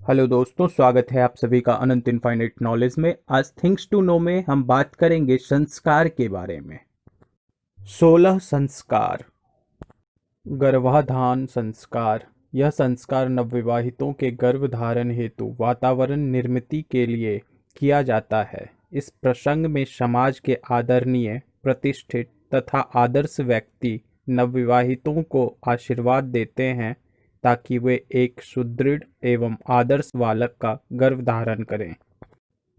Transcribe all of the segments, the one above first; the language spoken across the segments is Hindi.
हेलो दोस्तों, स्वागत है आप सभी का अनंत इनफाइनाइट नॉलेज में। आज थिंग्स टू नो में हम बात करेंगे संस्कार के बारे में। 16 संस्कार। गर्भाधान संस्कार। यह संस्कार नवविवाहितों के गर्भधारण हेतु वातावरण निर्मिति के लिए किया जाता है। इस प्रसंग में समाज के आदरणीय, प्रतिष्ठित तथा आदर्श व्यक्ति नवविवाहितों को आशीर्वाद देते हैं ताकि वे एक सुदृढ़ एवं आदर्श बालक का गर्भ धारण करें।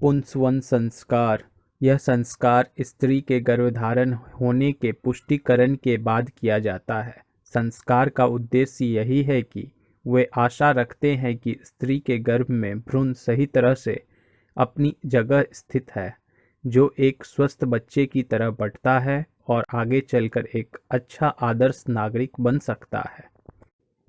पुंसवन संस्कार। यह संस्कार स्त्री के गर्भधारण होने के पुष्टिकरण के बाद किया जाता है। संस्कार का उद्देश्य यही है कि वे आशा रखते हैं कि स्त्री के गर्भ में भ्रूण सही तरह से अपनी जगह स्थित है, जो एक स्वस्थ बच्चे की तरह बढ़ता है और आगे चलकर एक अच्छा आदर्श नागरिक बन सकता है।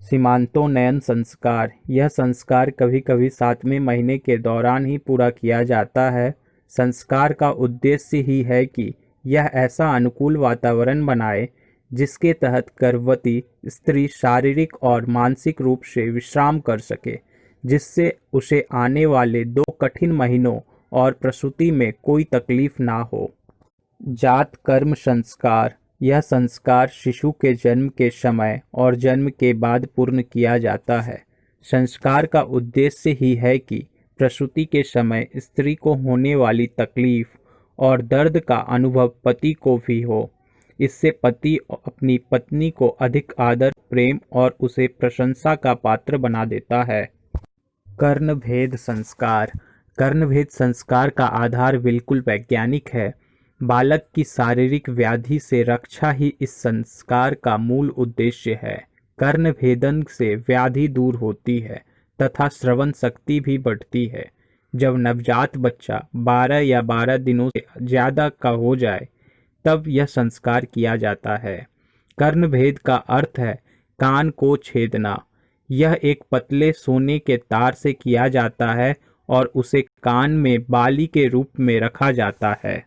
सीमांतोन्नयन संस्कार। यह संस्कार कभी कभी 7वें महीने के दौरान ही पूरा किया जाता है। संस्कार का उद्देश्य ही है कि यह ऐसा अनुकूल वातावरण बनाए जिसके तहत गर्भवती स्त्री शारीरिक और मानसिक रूप से विश्राम कर सके, जिससे उसे आने वाले 2 कठिन महीनों और प्रसूति में कोई तकलीफ ना हो। जात कर्म संस्कार। यह संस्कार शिशु के जन्म के समय और जन्म के बाद पूर्ण किया जाता है। संस्कार का उद्देश्य ही है कि प्रसूति के समय स्त्री को होने वाली तकलीफ और दर्द का अनुभव पति को भी हो। इससे पति अपनी पत्नी को अधिक आदर, प्रेम और उसे प्रशंसा का पात्र बना देता है। कर्णभेद संस्कार। कर्णभेद संस्कार का आधार बिल्कुल वैज्ञानिक है। बालक की शारीरिक व्याधि से रक्षा ही इस संस्कार का मूल उद्देश्य है। कर्णभेदन से व्याधि दूर होती है तथा श्रवण शक्ति भी बढ़ती है। जब नवजात बच्चा 12 या 12 दिनों से ज़्यादा का हो जाए तब यह संस्कार किया जाता है। कर्णभेद का अर्थ है कान को छेदना। यह एक पतले सोने के तार से किया जाता है और उसे कान में बाली के रूप में रखा जाता है।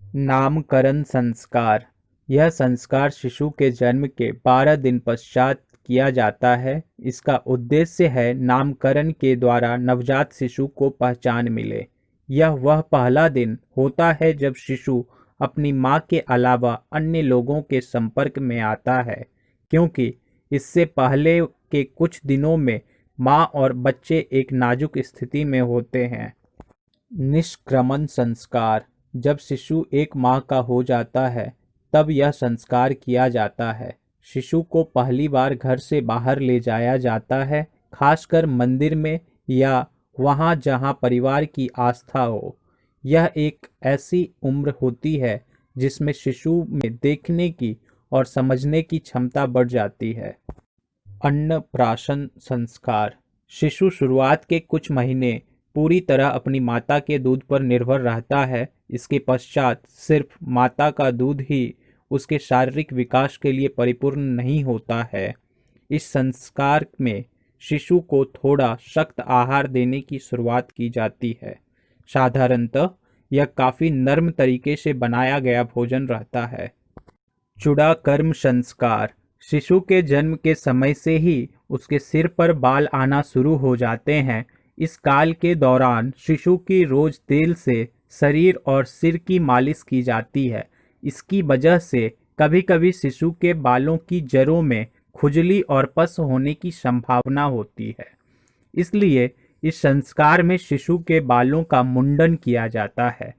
नामकरण संस्कार। यह संस्कार शिशु के जन्म के 12 दिन पश्चात किया जाता है। इसका उद्देश्य है नामकरण के द्वारा नवजात शिशु को पहचान मिले। यह वह पहला दिन होता है जब शिशु अपनी मां के अलावा अन्य लोगों के संपर्क में आता है, क्योंकि इससे पहले के कुछ दिनों में मां और बच्चे एक नाजुक स्थिति में होते हैं। निष्क्रमण संस्कार। जब शिशु 1 माह का हो जाता है तब यह संस्कार किया जाता है। शिशु को पहली बार घर से बाहर ले जाया जाता है, खासकर मंदिर में या वहाँ जहाँ परिवार की आस्था हो। यह एक ऐसी उम्र होती है जिसमें शिशु में देखने की और समझने की क्षमता बढ़ जाती है। अन्नप्राशन संस्कार। शिशु शुरुआत के कुछ महीने पूरी तरह अपनी माता के दूध पर निर्भर रहता है। इसके पश्चात सिर्फ माता का दूध ही उसके शारीरिक विकास के लिए परिपूर्ण नहीं होता है। इस संस्कार में शिशु को थोड़ा सख्त आहार देने की शुरुआत की जाती है। साधारणतः यह काफ़ी नर्म तरीके से बनाया गया भोजन रहता है। चूड़ाकर्म संस्कार। शिशु के जन्म के समय से ही उसके सिर पर बाल आना शुरू हो जाते हैं। इस काल के दौरान शिशु की रोज तेल से शरीर और सिर की मालिश की जाती है। इसकी वजह से कभी कभी शिशु के बालों की जड़ों में खुजली और पस होने की संभावना होती है। इसलिए इस संस्कार में शिशु के बालों का मुंडन किया जाता है।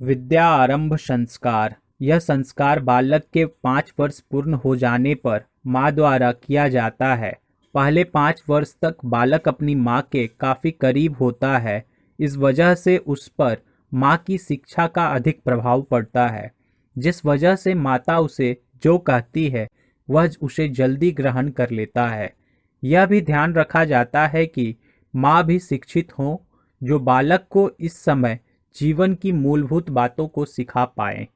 विद्या आरंभ संस्कार। यह संस्कार बालक के 5 वर्ष पूर्ण हो जाने पर माँ द्वारा किया जाता है। पहले 5 वर्ष तक बालक अपनी माँ के काफ़ी करीब होता है। इस वजह से उस पर माँ की शिक्षा का अधिक प्रभाव पड़ता है, जिस वजह से माता उसे जो कहती है वह उसे जल्दी ग्रहण कर लेता है। यह भी ध्यान रखा जाता है कि माँ भी शिक्षित हो, जो बालक को इस समय जीवन की मूलभूत बातों को सिखा पाए।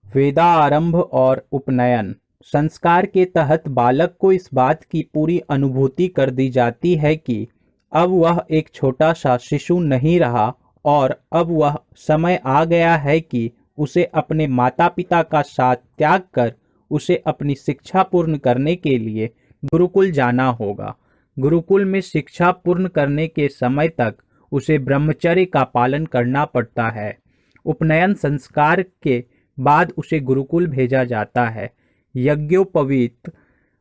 वेदारंभ और उपनयन संस्कार के तहत बालक को इस बात की पूरी अनुभूति कर दी जाती है कि अब वह एक छोटा सा शिशु नहीं रहा और अब वह समय आ गया है कि उसे अपने माता पिता का साथ त्याग कर उसे अपनी शिक्षा पूर्ण करने के लिए गुरुकुल जाना होगा। गुरुकुल में शिक्षा पूर्ण करने के समय तक उसे ब्रह्मचर्य का पालन करना पड़ता है। उपनयन संस्कार के बाद उसे गुरुकुल भेजा जाता है। यज्ञोपवीत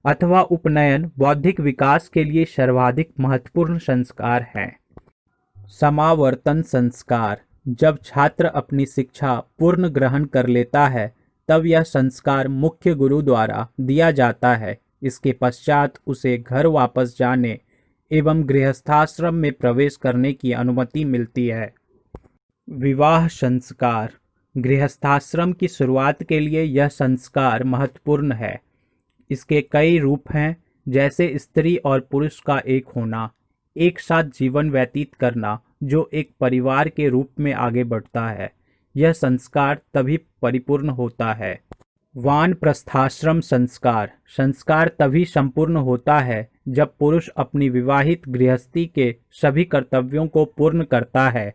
अथवा उपनयन बौद्धिक विकास के लिए सर्वाधिक महत्वपूर्ण संस्कार है। समावर्तन संस्कार। जब छात्र अपनी शिक्षा पूर्ण ग्रहण कर लेता है तब यह संस्कार मुख्य गुरु द्वारा दिया जाता है। इसके पश्चात उसे घर वापस जाने एवं गृहस्थाश्रम में प्रवेश करने की अनुमति मिलती है। विवाह संस्कार। गृहस्थाश्रम की शुरुआत के लिए यह संस्कार महत्वपूर्ण है। इसके कई रूप हैं, जैसे स्त्री और पुरुष का एक होना, एक साथ जीवन व्यतीत करना, जो एक परिवार के रूप में आगे बढ़ता है। यह संस्कार तभी परिपूर्ण होता है। वानप्रस्थाश्रम संस्कार। संस्कार तभी संपूर्ण होता है जब पुरुष अपनी विवाहित गृहस्थी के सभी कर्तव्यों को पूर्ण करता है।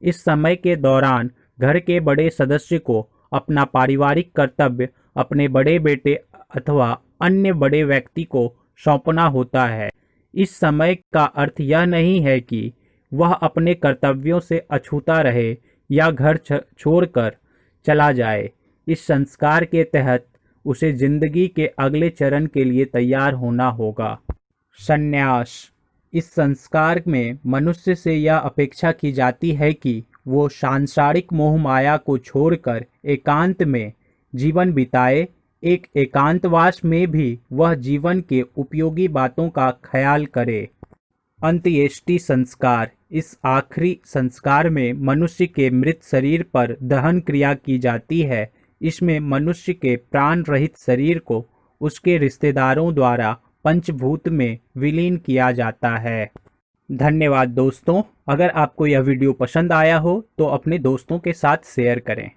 इस समय के दौरान घर के बड़े सदस्य को अपना पारिवारिक कर्तव्य अपने बड़े बेटे अथवा अन्य बड़े व्यक्ति को सौंपना होता है। इस समय का अर्थ यह नहीं है कि वह अपने कर्तव्यों से अछूता रहे या घर छोड़कर चला जाए। इस संस्कार के तहत उसे जिंदगी के अगले चरण के लिए तैयार होना होगा। संन्यास। इस संस्कार में मनुष्य से यह अपेक्षा की जाती है कि वो सांसारिक मोह माया को छोड़कर एकांत में जीवन बिताए। एक एकांतवास में भी वह जीवन के उपयोगी बातों का ख्याल करे। अंत्येष्टि संस्कार। इस आखिरी संस्कार में मनुष्य के मृत शरीर पर दहन क्रिया की जाती है। इसमें मनुष्य के प्राण रहित शरीर को उसके रिश्तेदारों द्वारा पंचभूत में विलीन किया जाता है। धन्यवाद दोस्तों। अगर आपको यह वीडियो पसंद आया हो तो अपने दोस्तों के साथ शेयर करें।